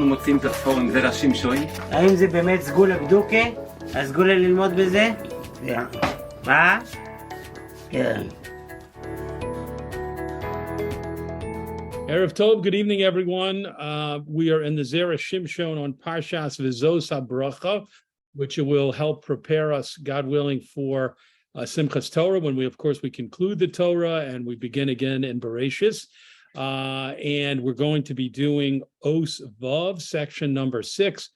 אנחנו מוצאים את הספור עם זרה שמשון? האם זה באמת סגולה בדוקה? הסגולה ללמוד בזה? מה? כן. Erev Tov, good evening, everyone. We are in the Zera Shimshon on Parsha V'Zot HaBracha, which will help prepare us, God willing, for Simchas Torah, when we conclude the Torah and we begin again in Bereshis. And we're going to be doing Os Vav, section number 6.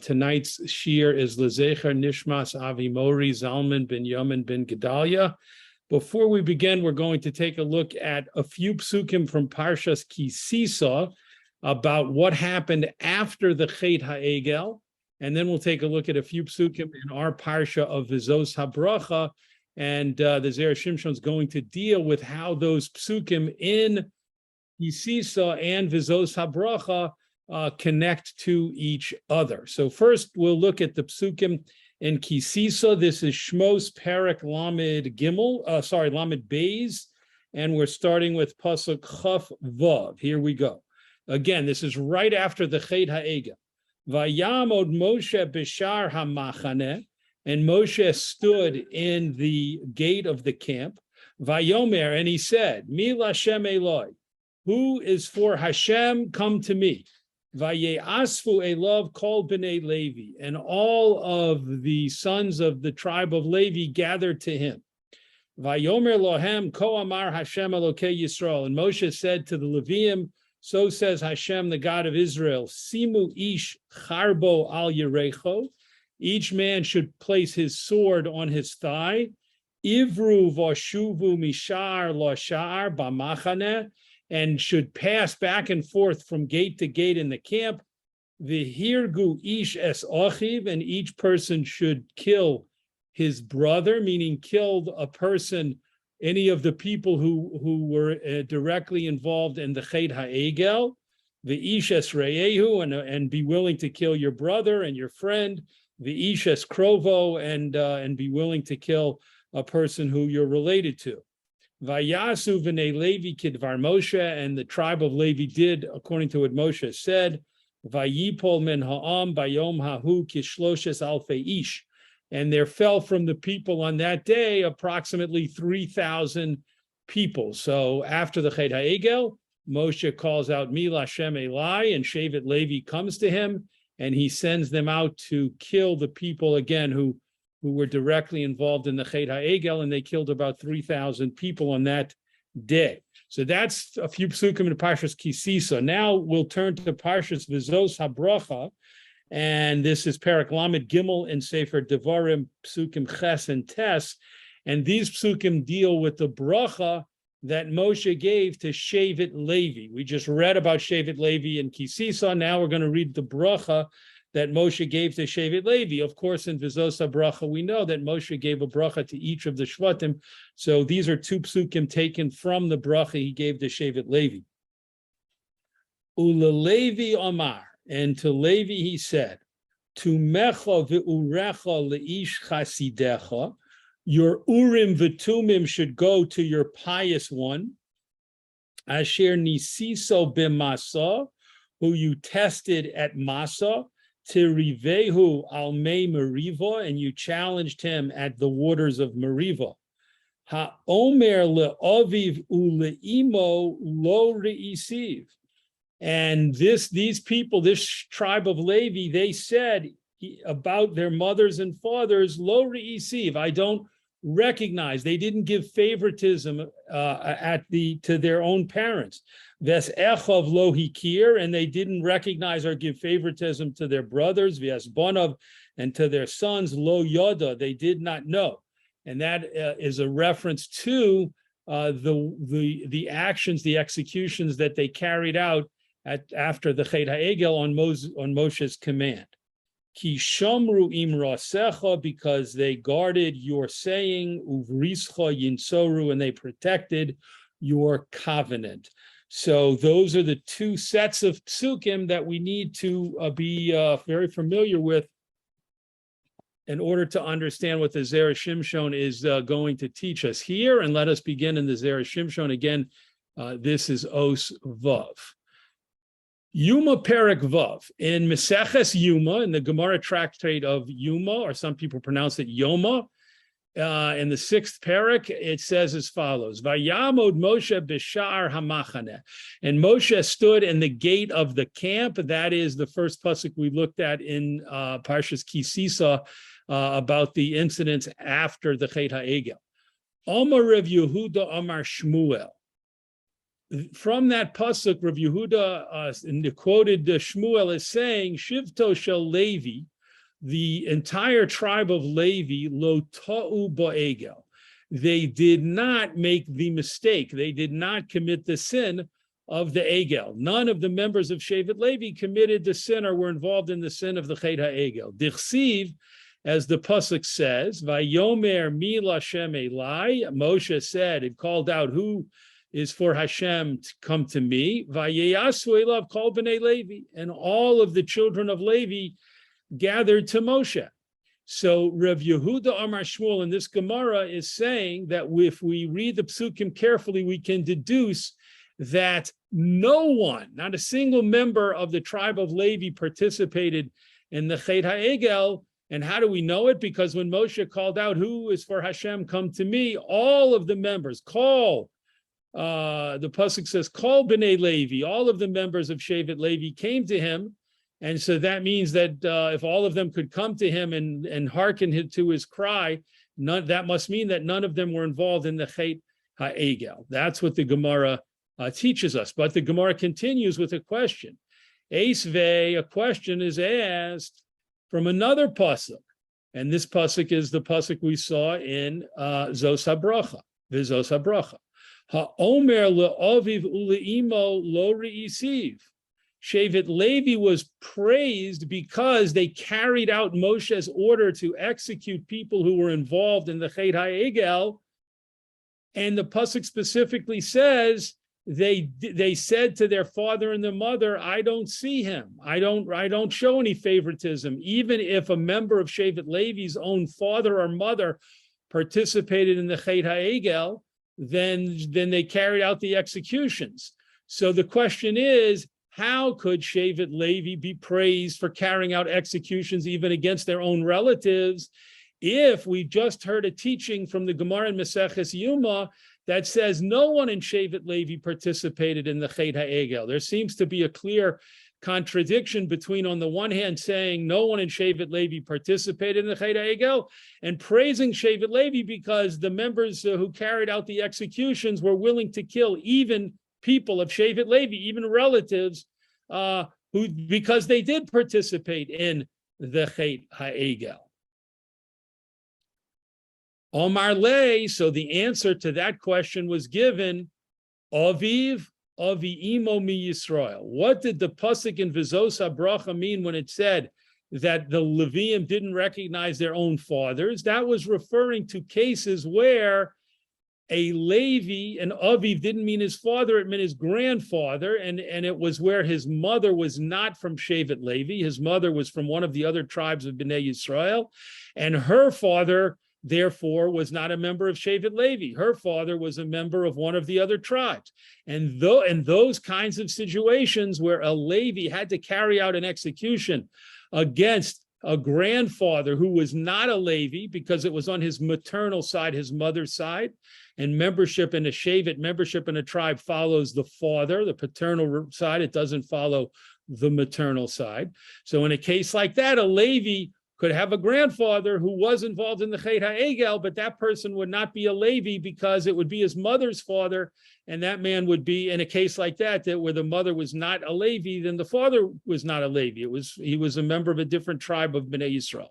Tonight's shiur is L'Zecher Nishmas Avi Mori Zalman ben Yamin ben Gedalia. Before we begin, we're going to take a look at a few psukim from Parshas Ki Sisa about what happened after the Chet HaEgel, and then we'll take a look at a few psukim in our Parsha of V'Zot HaBracha, and the Zera Shimshon is going to deal with how those psukim in Ki Sisa and V'Zot HaBracha connect to each other. So first, we'll look at the psukim in Ki Sisa. This is Shmos Perek Lamed Lamed Beis, and we're starting with Pasuk Chaf Vav. Here we go. Again, this is right after the Chet HaEgel. Vayamod Moshe Bishar HaMachaneh, and Moshe stood in the gate of the camp. Vayomer, and he said, Mi Lashem Eloi, who is for Hashem, come to me. Vayeasfu Elav kol b'nei Levi, and all of the sons of the tribe of Levi gathered to him. Vayomer lohem ko amar Hashem Elokei Yisrael, and Moshe said to the Leviim, so says Hashem, the God of Israel, Simu ish charbo al yerecho, each man should place his sword on his thigh. Ivru vashuvu mishar lashar b'machaneh, and should pass back and forth from gate to gate in the camp. V'hirgu ish es achiv, and each person should kill his brother, meaning killed a person, any of the people who were directly involved in the Chet HaEgel. V'ish es re'ehu, and be willing to kill your brother and your friend. V'ish es krovo, and be willing to kill a person who you're related to. Vayasu v'nei Levi kidvar Moshe, and the tribe of Levi did according to what Moshe said. Vayipol min ha'am bayom hahu kishloshes alfei ish, and there fell from the people on that day approximately 3,000 people. So after the Chet HaEgel, Moshe calls out Mi Lashem Eli, and Shevet Levi comes to him, and he sends them out to kill the people again who were directly involved in the Chet HaEgel, and they killed about 3,000 people on that day. So that's a few psukim in Parshas Ki Sisa. Now we'll turn to Parshas V'Zot HaBracha, and this is Perek Lamed Gimel in Sefer Devarim, psukim Ches and Tes, and these psukim deal with the bracha that Moshe gave to Shevet Levi. We just read about Shevet Levi in Ki Sisa. Now we're going to read the bracha that Moshe gave to Shevet Levi. Of course, in V'Zot HaBracha, we know that Moshe gave a bracha to each of the Shvatim. So these are two psukim taken from the bracha he gave to Shevet Levi. Ulelevi Amar, and to Levi he said, Tumecha v'urecha leish chasidecha, your Urim v'Tumim should go to your pious one, Asher nisiso b'masa, who you tested at Masa, Tirivehu al mei Meriva, and you challenged him at the waters of Meriva. Ha-omer le'aviv u'le'imo lo re'isiv. And these people, this tribe of Levi, they said about their mothers and fathers, lo re'isiv, I don't recognize. They didn't give favoritism to their own parents. Ves echav lo hikir, and they didn't recognize or give favoritism to their brothers. Ves bonav, and to their sons, lo yoda, they did not know. And that is a reference to the actions, the executions that they carried out after the Chet HaEgel on Moshe's command. Ki shamru imrasecha, because they guarded your saying, uvrischa yinsoru, and they protected your covenant. So those are the two sets of psukim that we need to be very familiar with in order to understand what the Zera Shimshon is going to teach us here. And let us begin in the Zera Shimshon. Again, this is Os Vav. Yuma Perek Vav in Meseches Yuma, in the Gemara tractate of Yuma, or some people pronounce it Yoma. In the 6th parak, it says as follows: Vayamod Moshe b'sha'ar hamachane, and Moshe stood in the gate of the camp. That is the first pasuk we looked at in Parshas Kisisa about the incidents after the Chet HaEgel. Omar Rav Yehuda Omar Shmuel. From that pasuk, Rav Yehuda, in the quoted Shmuel, is saying, Shivto shel Levi, the entire tribe of Levi, lo ta'u ba'egel. They did not make the mistake. They did not commit the sin of the Egel. None of the members of Shevet Levi committed the sin or were involved in the sin of the Chet HaEgel. Dichsiv, as the pasuk says, Vayomer mi Lashem Elai, Moshe said, it called out, who is for Hashem to come to me. Vayeyasu elav kol b'nei Levi, and all of the children of Levi gathered to Moshe. So Rav Yehuda Amar Shmuel in this Gemara is saying that if we read the psukim carefully, we can deduce that no one, not a single member of the tribe of Levi participated in the Chet HaEgel. And how do we know it? Because when Moshe called out, who is for Hashem, come to me, all of the members, the pasuk says, call b'nei Levi, all of the members of Shevet Levi came to him. And so that means that if all of them could come to him and hearken to his cry, that must mean that none of them were involved in the Chet HaEgel. That's what the Gemara teaches us. But the Gemara continues with a question. Eisvei, a question is asked from another pasuk. And this pasuk is the pasuk we saw in Zos HaBracha, V'Zot HaBracha. Ha'omer le'aviv ule'imo lo re'isiv. Shevet Levi was praised because they carried out Moshe's order to execute people who were involved in the Chet HaEgel. And the pasuk specifically says they said to their father and their mother, I don't see him. I don't show any favoritism. Even if a member of Shevet Levi's own father or mother participated in the Chet HaEgel, then they carried out the executions. So the question is, how could Shevet Levi be praised for carrying out executions even against their own relatives if we just heard a teaching from the Gemara in Meseches Yuma that says no one in Shevet Levi participated in the Chet HaEgel? There seems to be a clear contradiction between, on the one hand, saying no one in Shevet Levi participated in the Chet HaEgel and praising Shevet Levi because the members who carried out the executions were willing to kill even people of Shevet Levi, even relatives, because they did participate in the Chet HaEgel. Omar Le, so the answer to that question was given, Aviv Avi Imo mi Yisrael. What did the pasuk in V'Zot HaBracha mean when it said that the Levium didn't recognize their own fathers? That was referring to cases where a Levi, an Aviv, didn't mean his father, it meant his grandfather, and it was where his mother was not from Shevet Levi. His mother was from one of the other tribes of Bnei Yisrael, and her father, therefore, was not a member of Shevet Levi. Her father was a member of one of the other tribes. And in those kinds of situations where a Levi had to carry out an execution against a grandfather who was not a Levi because it was on his maternal side, his mother's side, and membership in a Shevet, membership in a tribe follows the father, the paternal side. It doesn't follow the maternal side. So in a case like that, a Levi could have a grandfather who was involved in the Chet HaEgel, but that person would not be a Levi because it would be his mother's father, and that man would be, in a case like that where the mother was not a Levi, then the father was not a Levi. He was a member of a different tribe of Bnei Yisrael.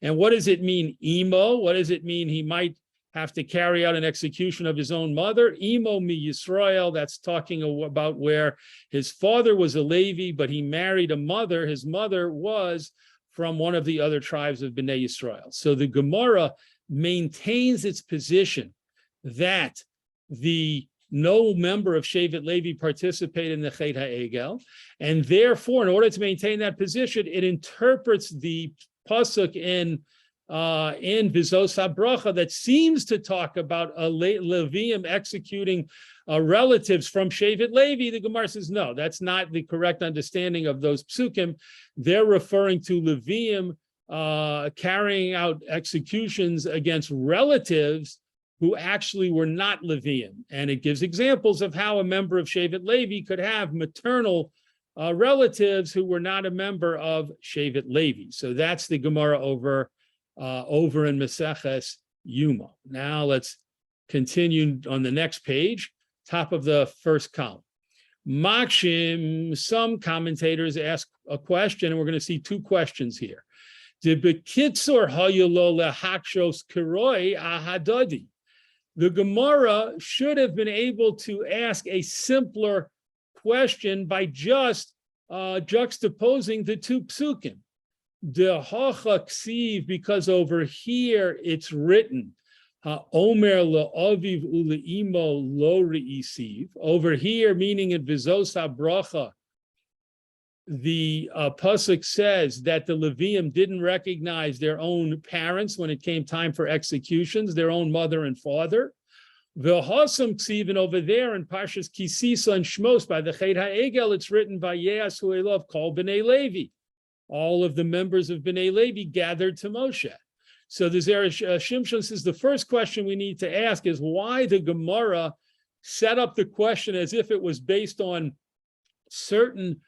And what does it mean, Imo? What does it mean he might have to carry out an execution of his own mother? Imo mi Yisrael, that's talking about where his father was a Levi, but he married a mother. His mother was from one of the other tribes of Bnei Yisrael. So the Gemara maintains its position that no member of Shevet Levi participated in the Chet HaEgel, and therefore, in order to maintain that position, it interprets the pasuk in V'Zot HaBracha that seems to talk about a Levium executing relatives from Shevet Levi, the Gemara says, no, that's not the correct understanding of those psukim. They're referring to Leviim carrying out executions against relatives who actually were not Leviim. And it gives examples of how a member of Shevet Levi could have maternal relatives who were not a member of Shevet Levi. So that's the Gemara over in Maseches Yuma. Now let's continue on the next page, top of the first column. Makshim, some commentators ask a question, and we're going to see two questions here. The Gemara should have been able to ask a simpler question by just juxtaposing the two psukim. The hacha ksiv, because over here it's written, Omer la'aviv ule'imo lo re'isiv. Over here, meaning in V'Zot HaBracha, the pasuk says that the Levium didn't recognize their own parents when it came time for executions, their own mother and father. V'hasam ksiv, and over there in Parshas Kisisa and Shmos by the Chet HaEgel, it's written by Yeasu Elov Kol B'nei Levi. All of the members of B'nai Levi gathered to Moshe. So the Zera Shimshon says the first question we need to ask is why the Gemara set up the question as if it was based on certain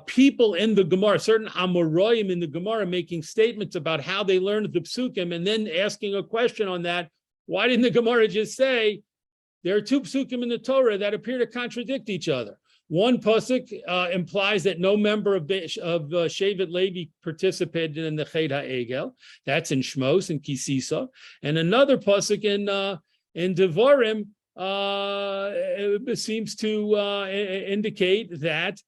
people in the Gemara, certain Amoraim in the Gemara making statements about how they learned the psukim, and then asking a question on that. Why didn't the Gemara just say there are two psukim in the Torah that appear to contradict each other? One pasuk implies that no member of Shevet Levi participated in the Chet HaEgel. That's in Shmos and Kisisa. And another pasuk in Devarim seems to indicate that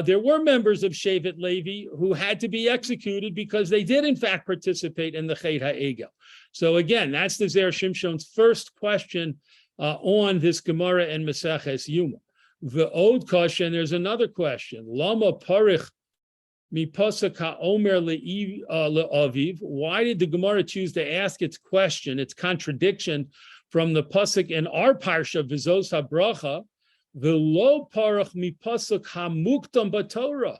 there were members of Shevet Levi who had to be executed because they did in fact participate in the Chet HaEgel. So again, that's the Zera Shimshon's first question on this Gemara and Maseches Yuma. The old question, there's another question. Lama parich mi pasuk ha'omer le'aviv. Why did the Gemara choose to ask its question, its contradiction, from the pasuk in our Parsha V'Zot HaBracha? The lo parich mi pasuk ha'muktam b'Torah.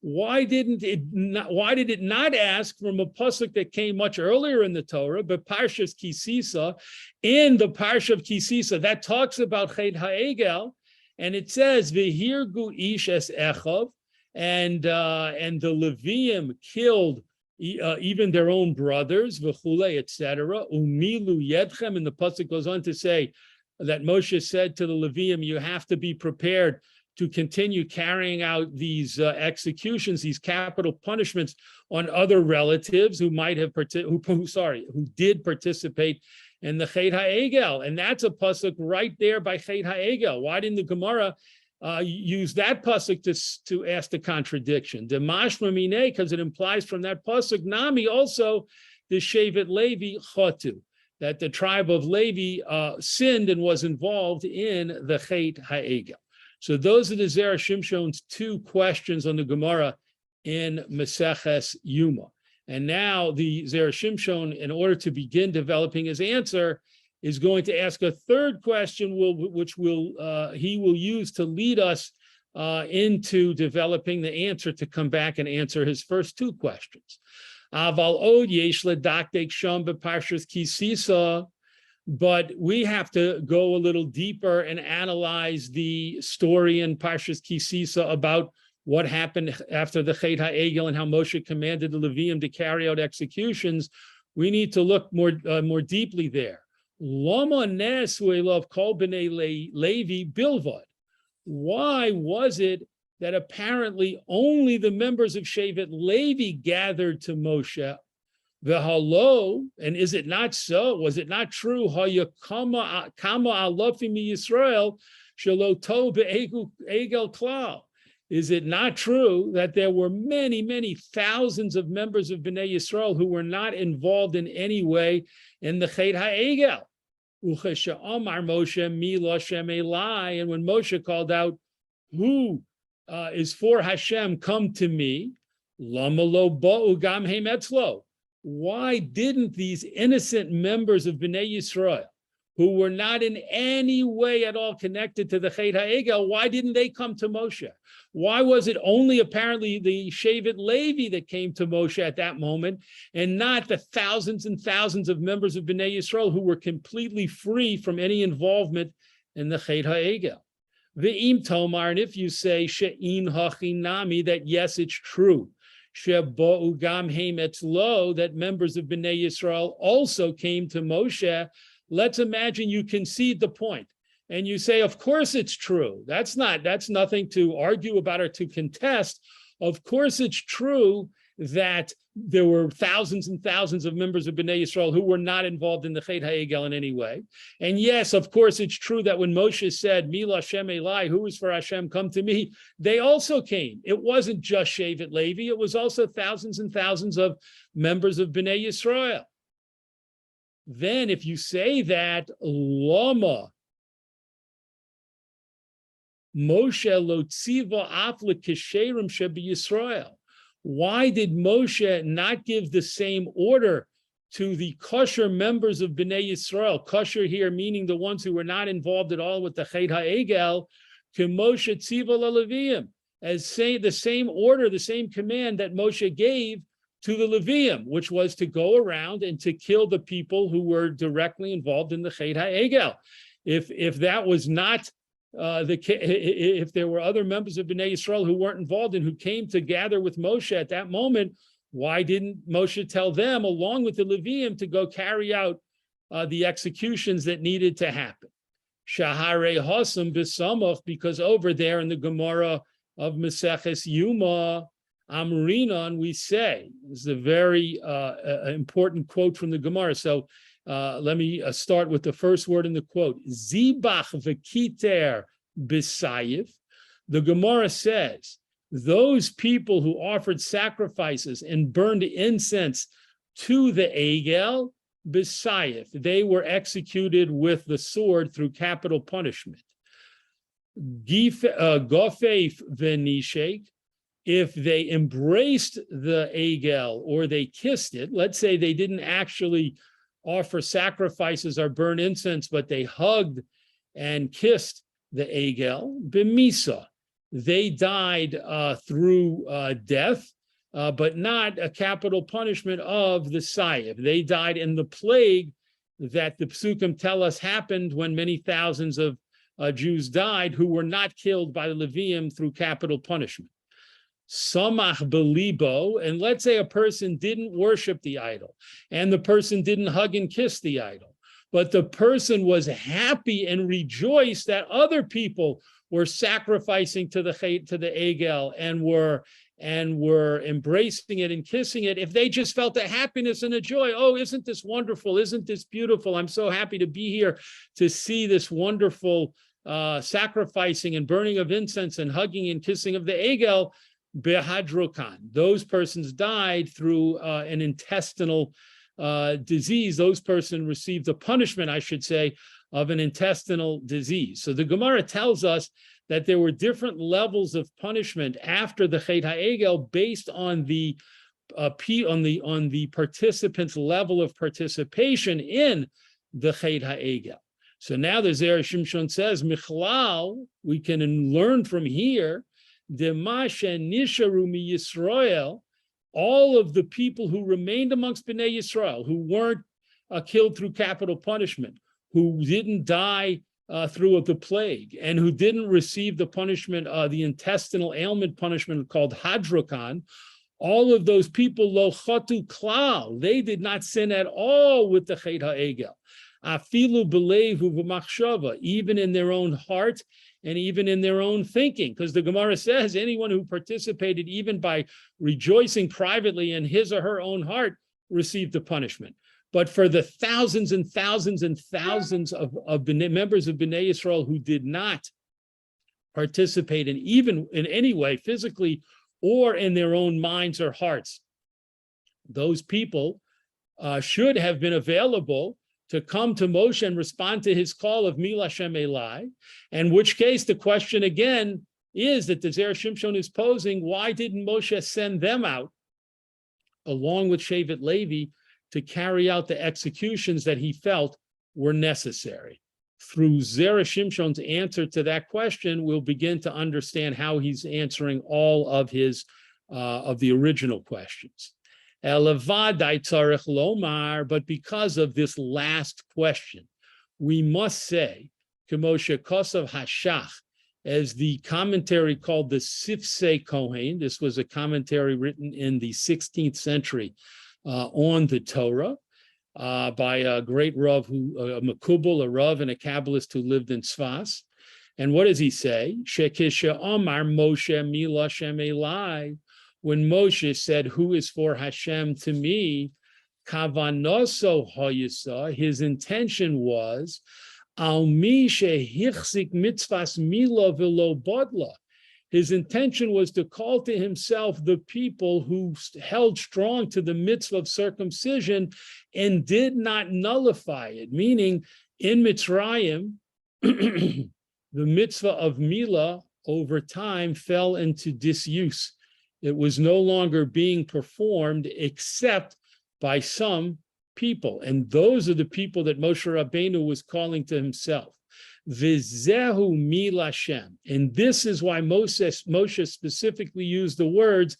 Why did it not ask from a pasuk that came much earlier in the Torah, but Parshas Kisisa, in the Parsha of Kisisa that talks about Chet HaEgel? And it says, "V'hirgu ish es echav," and the Levium killed even their own brothers, v'chulei, etc. Umilu yedchem, and the pasuk goes on to say that Moshe said to the Levium, "You have to be prepared to continue carrying out these executions, these capital punishments on other relatives who might have who did participate in the Chet HaEgel." And that's a pasuk right there by Chet HaEgel. Why didn't the Gemara use that pasuk to ask the contradiction? The mashma mineh, because it implies from that pasuk nami also the Shevet Levi chotu, that the tribe of Levi sinned and was involved in the Chet HaEgel. So those are the Zera Shimshon's two questions on the Gemara in Maseches Yuma. And now the Zera Shimshon, in order to begin developing his answer, is going to ask a third question, which he will use to lead us into developing the answer to come back and answer his first two questions. Aval od yesh ledaktek sham beparshas Kisisa, but we have to go a little deeper and analyze the story in Parshas Kisisa about what happened after the Chet HaEgel and how Moshe commanded the Levium to carry out executions. We need to look more deeply there. Lama nes u'elav kol b'nei Levi bilvad. Why was it that apparently only the members of Shevet Levi gathered to Moshe? V'halo, and is it not so? Was it not true? Hayakama alafim Yisrael shelo to be'egel klal. Is it not true that there were many, many thousands of members of Bnei Yisrael who were not involved in any way in the Chet HaEgel? Uchesha'amar Moshe mi Lashem Elai, and when Moshe called out, "Who is for Hashem? Come to me." Lama lo ba'u gam heim etzlo. Why didn't these innocent members of Bnei Yisrael, who were not in any way at all connected to the Chet HaEgel, why didn't they come to Moshe? Why was it only apparently the Shevet Levi that came to Moshe at that moment, and not the thousands and thousands of members of Bnei Yisrael who were completely free from any involvement in the Chet HaEgel? Ve'im tomar, and if you say she'in hachinami, that yes, it's true, shebo'u gam heim etzlo, that members of Bnei Yisrael also came to Moshe, let's imagine you concede the point and you say, of course it's true. That's nothing to argue about or to contest. Of course it's true that there were thousands and thousands of members of Bnei Yisrael who were not involved in the Chet HaEgel in any way. And yes, of course it's true that when Moshe said, Mila Hashem Elai, who is for Hashem, come to me, they also came. It wasn't just Shevet Levi, it was also thousands and thousands of members of Bnei Yisrael. Then if you say that, Lama, Moshe lo tziva af lekesherim shebi Yisrael. Why did Moshe not give the same order to the kosher members of Bnei Yisrael? Kosher here meaning the ones who were not involved at all with the Chet HaEgel, ke Moshe tziva leleviim, as say the same order, the same command that Moshe gave to the Levium, which was to go around and to kill the people who were directly involved in the Chet HaEgel. If that was not if there were other members of Bnei Yisrael who weren't involved and who came to gather with Moshe at that moment, why didn't Moshe tell them, along with the Levium, to go carry out the executions that needed to happen? Shahare Hasam B'Samach, because over there in the Gemara of Maseches Yuma, Amrinon, we say, this is a very important quote from the Gemara. So let me start with the first word in the quote. Zibach v'kiter b'sayiv. The Gemara says, those people who offered sacrifices and burned incense to the Egel, b'sayiv, they were executed with the sword through capital punishment. Gofeif v'nishek, if they embraced the Egel or they kissed it, let's say they didn't actually offer sacrifices or burn incense, but they hugged and kissed the Egel, b'misa, they died through death, but not a capital punishment of the Sayiv. They died in the plague that the Psukim tell us happened when many thousands of Jews died who were not killed by the Levium through capital punishment. Samach belibo, and let's say a person didn't worship the idol and the person didn't hug and kiss the idol, but the person was happy and rejoiced that other people were sacrificing to the Egel and were embracing it and kissing it. If they just felt a happiness and a joy, oh, isn't this wonderful? Isn't this beautiful? I'm so happy to be here to see this wonderful sacrificing and burning of incense and hugging and kissing of the Egel. Behadrokan, those persons died through an intestinal disease. Those persons received the punishment, I should say, of an intestinal disease. So the Gemara tells us that there were different levels of punishment after the Chet HaEgel based on the participants' level of participation in the Chet HaEgel. So now the Zera Shimshon says, Michlal, we can learn from here, Demasha Nisharu mi Yisrael, all of the people who remained amongst Bnei Yisrael, who weren't killed through capital punishment, who didn't die through the plague, and who didn't receive the punishment, the intestinal ailment punishment called Hadrokan, all of those people, lo chatu klal, they did not sin at all with the Chet HaEgel. Afilu belevu v'machshava, even in their own heart and even in their own thinking, because the Gemara says anyone who participated even by rejoicing privately in his or her own heart received the punishment. But for the thousands and thousands and thousands of members of Bnei Yisrael who did not participate in even in any way, physically or in their own minds or hearts, those people should have been available to come to Moshe and respond to his call of Mil Hashem Elai, in which case the question again is that the Zera Shimshon is posing, why didn't Moshe send them out along with Shevet Levi to carry out the executions that he felt were necessary. Through Zera Shimshon's answer to that question, we'll begin to understand how he's answering all of his of the original questions. But because of this last question, we must say, Kemoshe Kosav Hashach, as the commentary called the Sifsei Kohen. This was a commentary written in the 16th century on the Torah by a great Rav, a Makubal, a Rav and a Kabbalist who lived in Tzfas. And what does he say? Shekisha Omar Moshe Mila Shem Elai. When Moshe said, "Who is for Hashem to me?" Kavanoso Hoyisa, his intention was, Al mi shehichzik mitzvas mila v'lo bodla. His intention was to call to himself the people who held strong to the mitzvah of circumcision and did not nullify it. Meaning, in Mitzrayim, the mitzvah of mila over time fell into disuse. It was no longer being performed except by some people, and those are the people that Moshe Rabbeinu was calling to himself. V'zehu mila Shem, and this is why Moshe specifically used the words,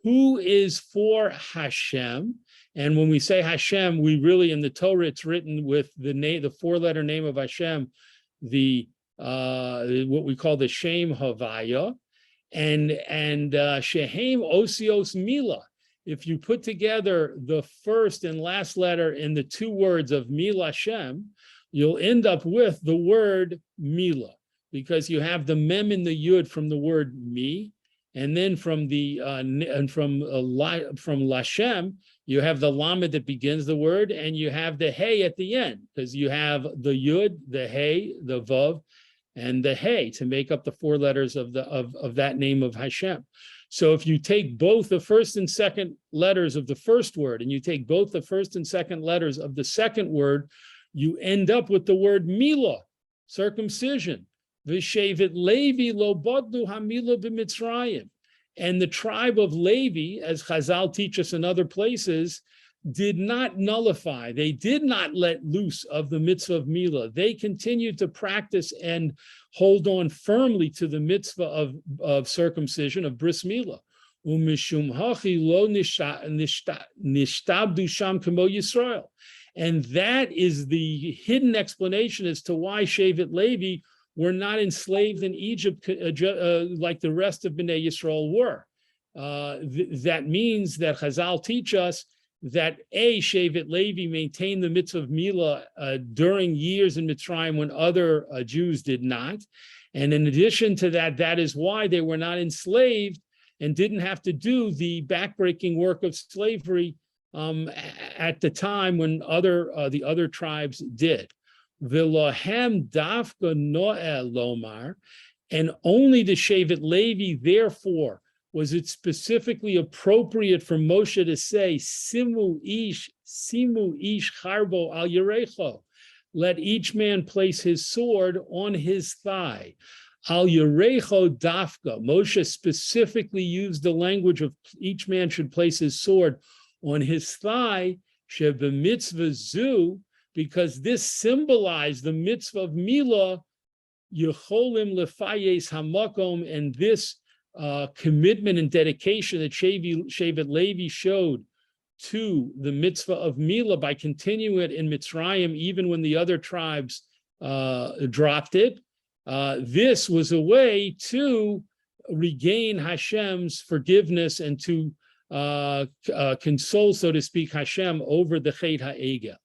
"Who is for Hashem?" And when we say Hashem, we really in the Torah it's written with the name, the four-letter name of Hashem, the what we call the Shem Havaya, and Shehem Osios Mila. If you put together the first and last letter in the two words of Mila Shem, you'll end up with the word Mila, because you have the mem in the yud from the word mi, and then from the from Lashem, you have the lamed that begins the word, and you have the hey at the end, because you have the yud, the hey, the vav, and the hey to make up the four letters of that name of Hashem. So if you take both the first and second letters of the first word, and you take both the first and second letters of the second word, you end up with the word Mila, circumcision. V'shevet Levi lo bodlu hamila b'Mitzrayim. And the tribe of Levi, as Chazal teach us in other places, did not nullify. They did not let loose of the mitzvah of Mila. They continued to practice and hold on firmly to the mitzvah of circumcision, of bris Mila. Umishum hachi lo nishtabdu sham kamo Yisrael. And that is the hidden explanation as to why Shevet Levi were not enslaved in Egypt like the rest of Bnei Yisrael were. That means that Chazal teach us that Shevet Levi maintained the mitzvah of Mila during years in Mitzrayim when other Jews did not. And in addition to that, that is why they were not enslaved and didn't have to do the backbreaking work of slavery at the time when the other tribes did. V'lohem dafka no'el lomar, and only the Shevet Levi, therefore, was it specifically appropriate for Moshe to say, simu ish charbo al yerecho, let each man place his sword on his thigh. Al yerecho dafka, Moshe specifically used the language of each man should place his sword on his thigh, shebe mitzvah zu, because this symbolized the mitzvah of Mila, yecholim lefayes hamakom, and this commitment and dedication that Shevet Levi showed to the mitzvah of Mila by continuing it in Mitzrayim, even when the other tribes dropped it. This was a way to regain Hashem's forgiveness and to console, so to speak, Hashem over the Chet HaEgel.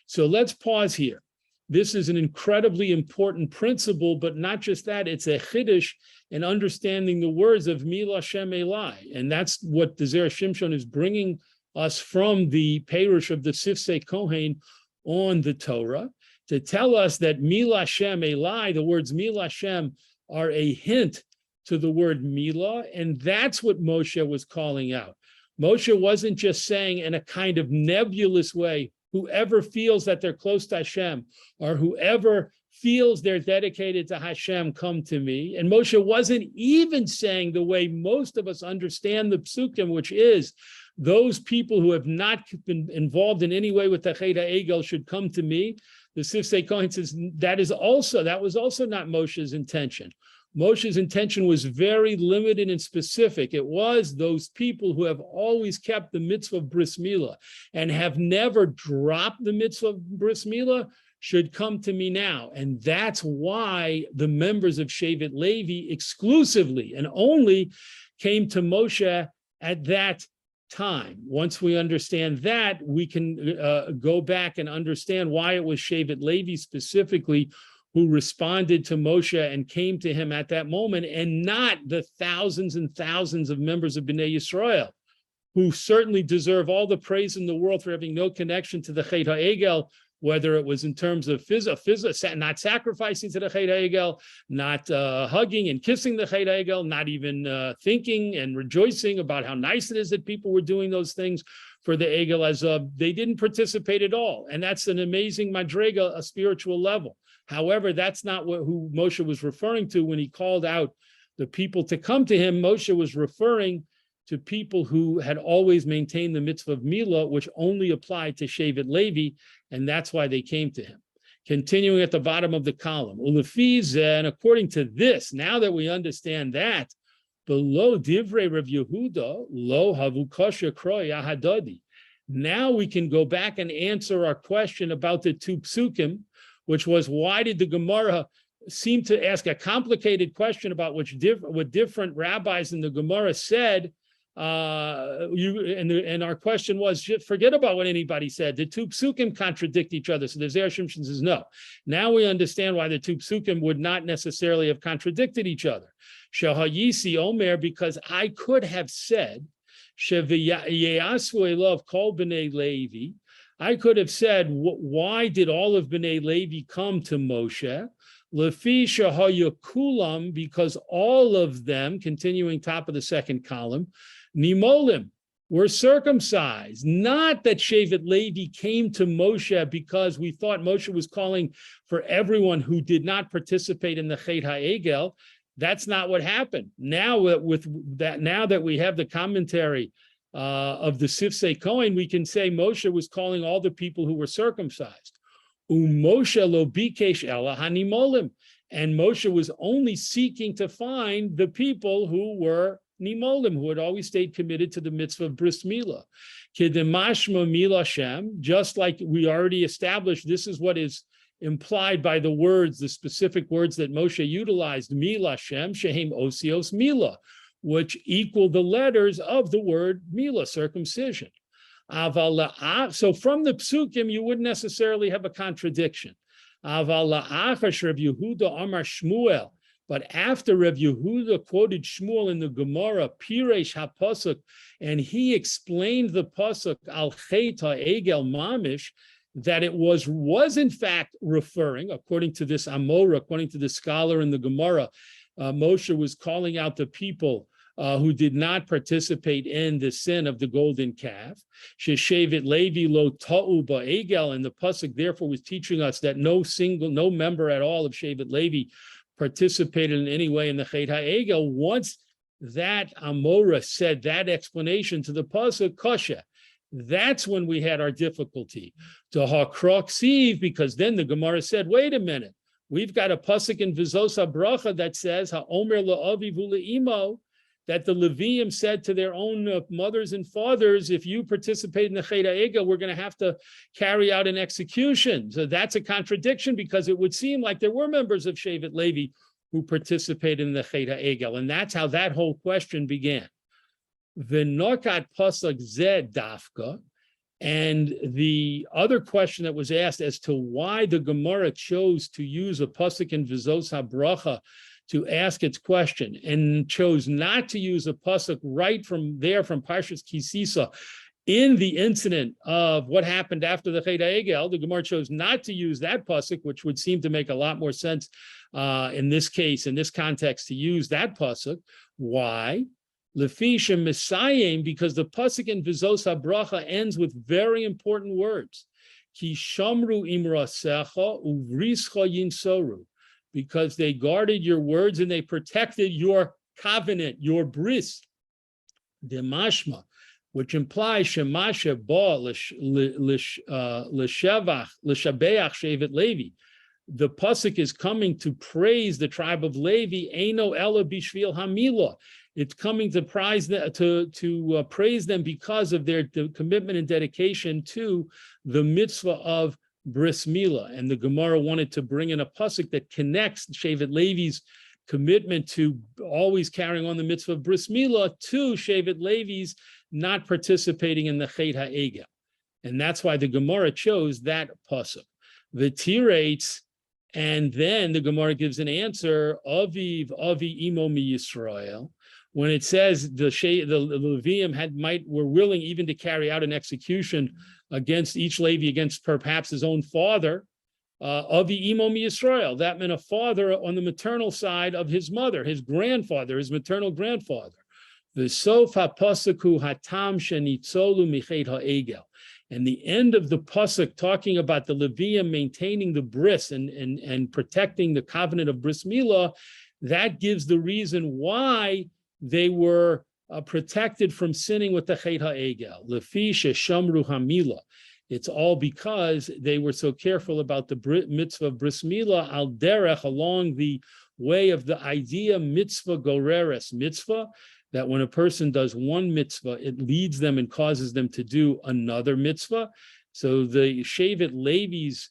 So let's pause here. This is an incredibly important principle, but not just that, it's a chiddush in understanding the words of Mila Shem Elai. And that's what the Zera Shimshon is bringing us from the Perush of the Sifsei Kohen on the Torah, to tell us that Mila Shem Elai, the words Mila Shem, are a hint to the word Mila, and that's what Moshe was calling out. Moshe wasn't just saying in a kind of nebulous way, whoever feels that they're close to Hashem, or whoever feels they're dedicated to Hashem, come to me. And Moshe wasn't even saying the way most of us understand the psukim, which is those people who have not been involved in any way with the Chet HaEgel should come to me. the Sifsei Kohen says that was also not Moshe's intention. Moshe's intention was very limited and specific. It was those people who have always kept the mitzvah of bris milah and have never dropped the mitzvah of bris milah should come to me now. And that's why the members of Shevet Levi exclusively and only came to Moshe at that time. Once we understand that, we can go back and understand why it was Shevet Levi specifically who responded to Moshe and came to him at that moment, and not the thousands and thousands of members of Bnei Yisrael, who certainly deserve all the praise in the world for having no connection to the Chet HaEgel, whether it was in terms of not sacrificing to the Chet HaEgel, not hugging and kissing the Chet HaEgel, not even thinking and rejoicing about how nice it is that people were doing those things for the Egel, as they didn't participate at all. And that's an amazing madrega, a spiritual level. However, that's not who Moshe was referring to when he called out the people to come to him. Moshe was referring to people who had always maintained the mitzvah of Milah, which only applied to Shevet Levi, and that's why they came to him. Continuing at the bottom of the column, and according to this, now that we understand that, below Divrei Rav Yehuda, lo havu kosher kroi ahadadi. Now we can go back and answer our question about the two psukim, which was, why did the Gemara seem to ask a complicated question about what different rabbis in the Gemara said? And our question was, forget about what anybody said. The two psukim contradict each other. So the Zera Shimshon says no. Now we understand why the two psukim would not necessarily have contradicted each other. Shehayisi Omer, because I could have said, Sheveyasu Elov Kol B'nei Levi. I could have said, why did all of B'nai Levi come to Moshe? Lefi shehaya kulam, because all of them, continuing top of the second column, nimolim, were circumcised. Not that Shevet Levi came to Moshe because we thought Moshe was calling for everyone who did not participate in the Chet HaEgel. That's not what happened. Now that we have the commentary of the Sifsei Kohen, we can say Moshe was calling all the people who were circumcised. Moshe lo bikesh ela hanimolim, and Moshe was only seeking to find the people who were nimolim, who had always stayed committed to the mitzvah of bris milah. Kedemashma milah shem, just like we already established, this is what is implied by the words, the specific words that Moshe utilized, milah shem shehem osios milah, which equal the letters of the word milah, circumcision. So from the psukim, you wouldn't necessarily have a contradiction. But after Rav Yehuda quoted Shmuel in the Gemara, Piresh HaPasuk, and he explained the pasuk al Chet HaEgel mamish, that it was in fact referring, according to this Amora, according to the scholar in the Gemara, Moshe was calling out the people who did not participate in the sin of the golden calf. Sheshevet Levi lo ta'u ba'egel, and the pasuk therefore was teaching us that no member at all of Shevet Levi participated in any way in the Chet HaEgel. Once that Amora said that explanation to the pasuk, kasha, that's when we had our difficulty. To hakrok siv, because then the Gemara said, wait a minute, we've got a pasuk in V'Zot HaBracha that says ha'omer la'aviv u'le'imo, that the Levium said to their own mothers and fathers, if you participate in the Chet HaEgel, we're going to have to carry out an execution. So that's a contradiction, because it would seem like there were members of Shevet Levi who participated in the Chet HaEgel. And that's how that whole question began. V'nokat pasuk zed dafka. And the other question that was asked as to why the Gemara chose to use a pasuk in V'Zot HaBracha to ask its question, and chose not to use a pasuk right from there from Parshas Kisisa in the incident of what happened after the Chet HaEgel. The Gemara chose not to use that pasuk, which would seem to make a lot more sense in this case, in this context, to use that pasuk. Why? Lefisha Messiah, because the pasuk in V'Zot HaBracha ends with very important words. Ki shamru imrasecha uvrischa yinsoru, because they guarded your words and they protected your covenant, your bris. Demashma, which implies Shemasha Ba L'Shabeach Shevet Levi. The pasuk is coming to praise the tribe of Levi. Eino Ela Bishvil Hamila. It's coming to praise them because of their commitment and dedication to the mitzvah of bris milah. And the Gemara wanted to bring in a pasuk that connects Shevet Levi's commitment to always carrying on the mitzvah of bris milah to Shevet Levi's not participating in the chet ha'egel. And that's why the Gemara chose that pasuk. The Tirates, and then the Gemara gives an answer, Aviv Avi Imo Mi Yisrael, when it says the Levium were willing even to carry out an execution against each Levi, against perhaps his own father, Avi Imo Mi Yisrael. That meant a father on the maternal side of his mother, his grandfather, his maternal grandfather. V'sof ha'pasaku hatam shenitzolu michet ha'egel. And the end of the pasuk talking about the Levium maintaining the bris and protecting the covenant of bris milah, that gives the reason why they were protected from sinning with the chet ha'egel. Lefi sheshamru hamila. It's all because they were so careful about the mitzvah of bris milah al derech, along the way of the idea mitzvah goreres mitzvah, that when a person does one mitzvah, it leads them and causes them to do another mitzvah. So the Shevet Levi's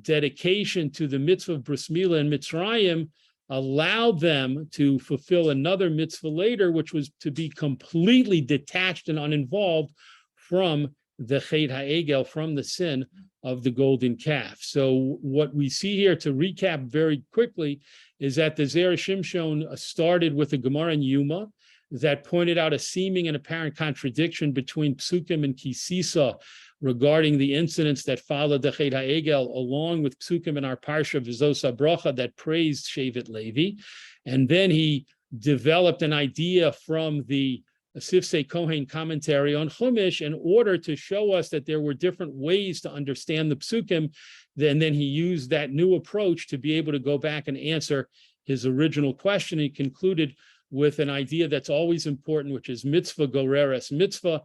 dedication to the mitzvah of bris milah and Mitzrayim allowed them to fulfill another mitzvah later, which was to be completely detached and uninvolved from the chet ha'egel, from the sin of the golden calf. So what we see here, to recap very quickly, is that the Zera Shimshon started with a Gemara in Yuma that pointed out a seeming and apparent contradiction between Psukim and Kisisa regarding the incidents that followed the Chet HaEgel, along with Psukim in our Parsha V'Zot HaBracha that praised Shevet Levi. And then he developed an idea from the Sifsei Kohen commentary on Chumash in order to show us that there were different ways to understand the Psukim. And then he used that new approach to be able to go back and answer his original question. He concluded with an idea that's always important, which is mitzvah goreres mitzvah.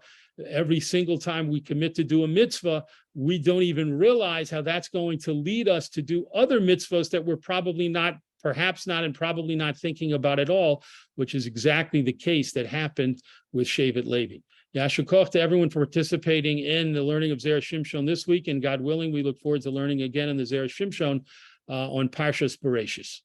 Every single time we commit to do a mitzvah, we don't even realize how that's going to lead us to do other mitzvahs that we're probably not, perhaps not, and probably not thinking about at all, which is exactly the case that happened with Shevet Levi. Yasher koach to everyone for participating in the learning of Zera Shimshon this week, and God willing, we look forward to learning again in the Zera Shimshon on Parshas Bereshis.